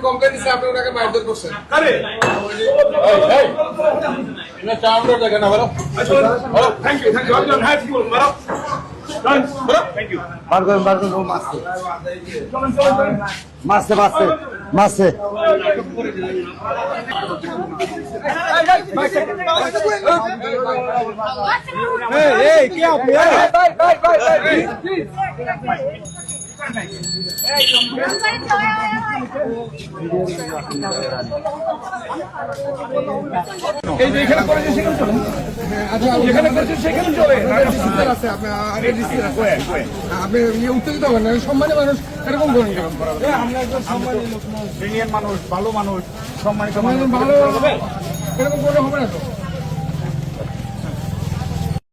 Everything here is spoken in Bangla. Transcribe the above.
কমপ্লেন দিচ্ছে আপনি ওনাকে মারধর করছেন মাসে মাসে মাসে এখানে করেছে সেখানে চলে যেখানে করেছে সেখানে চলে আপনি উত্তেজিত হবেন না সম্মানী মানুষ এরকম করেন কেমন আমরা একজন সম্মানী লোক সিনিয়র মানুষ ভালো মানুষ সম্মানিত মানুষ ভালো এরকম করলে হবে না তো